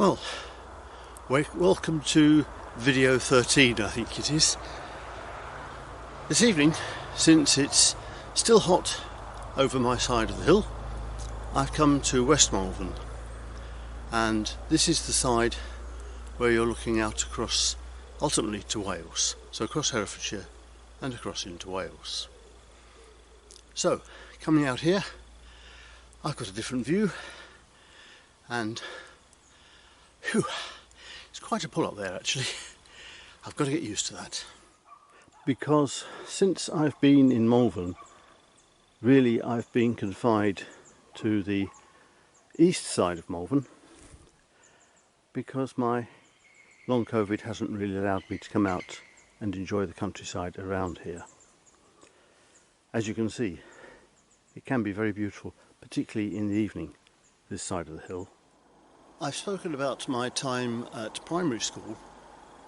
Well, welcome to video 13, I think it is. This evening, since it's still hot over my side of the hill, I've come to West Malvern, and this is the side where you're looking out across, ultimately to Wales, so across Herefordshire and across into Wales. So, coming out here, I've got a different view, and whew, it's quite a pull up there actually. I've got to get used to that. Because since I've been in Malvern, really I've been confined to the east side of Malvern because my long COVID hasn't really allowed me to come out and enjoy the countryside around here. As you can see, it can be very beautiful, particularly in the evening, this side of the hill. I've spoken about my time at primary school,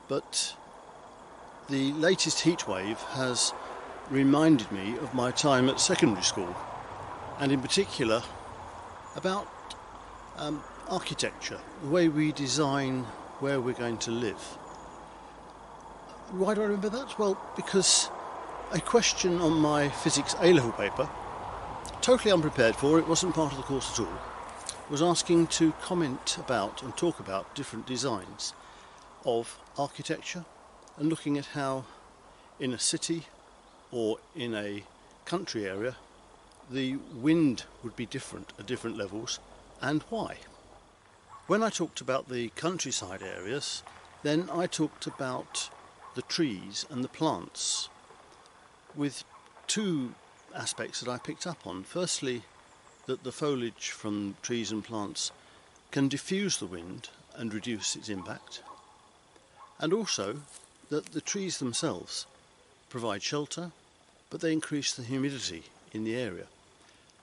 but the latest heatwave has reminded me of my time at secondary school, and in particular about architecture, the way we design where we're going to live. Why do I remember that? Well, because a question on my physics A-level paper, totally unprepared for, it wasn't part of the course at all, was asking to comment about and talk about different designs of architecture and looking at how in a city or in a country area the wind would be different at different levels and why. When I talked about the countryside areas, then I talked about the trees and the plants with two aspects that I picked up on. Firstly, that the foliage from trees and plants can diffuse the wind and reduce its impact, and also that the trees themselves provide shelter, but they increase the humidity in the area,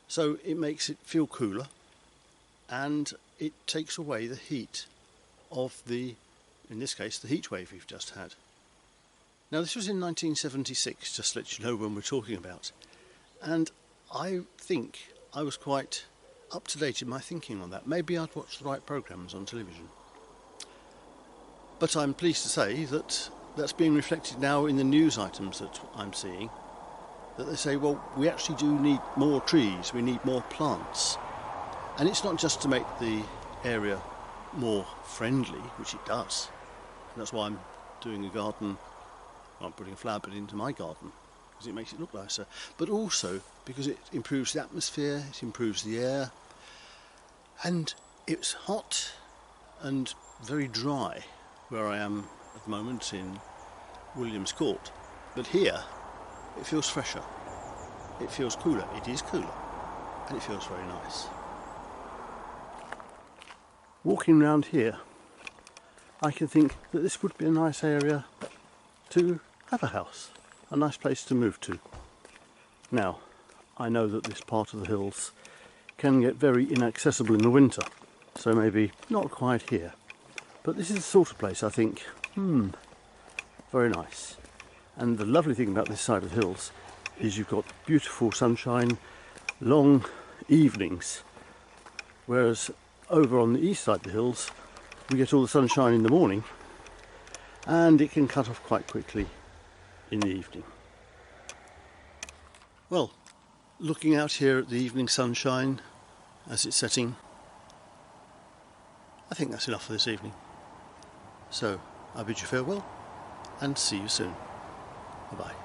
so it makes it feel cooler and it takes away the heat of the, in this case, the heat wave we've just had. Now this was in 1976, just to let you know when we're talking about, and I think I was quite up to date in my thinking on that. Maybe I'd watched the right programmes on television. But I'm pleased to say that that's being reflected now in the news items that I'm seeing, that they say, well, we actually do need more trees, we need more plants. And it's not just to make the area more friendly, which it does. And that's why I'm doing a garden, well, I'm putting a flower bed into my garden, because it makes it look nicer, but also because it improves the atmosphere, it improves the air, and it's hot and very dry where I am at the moment in Williams Court, but here it feels fresher, it feels cooler, it is cooler, and it feels very nice. Walking around here, I can think that this would be a nice area to have a house, a nice place to move to. Now, I know that this part of the hills can get very inaccessible in the winter, so maybe not quite here. But this is the sort of place I think, very nice. And the lovely thing about this side of the hills is you've got beautiful sunshine, long evenings, whereas over on the east side of the hills we get all the sunshine in the morning and it can cut off quite quickly in the evening. Well, looking out here at the evening sunshine as it's setting, I think that's enough for this evening. So I bid you farewell and see you soon. Bye-bye.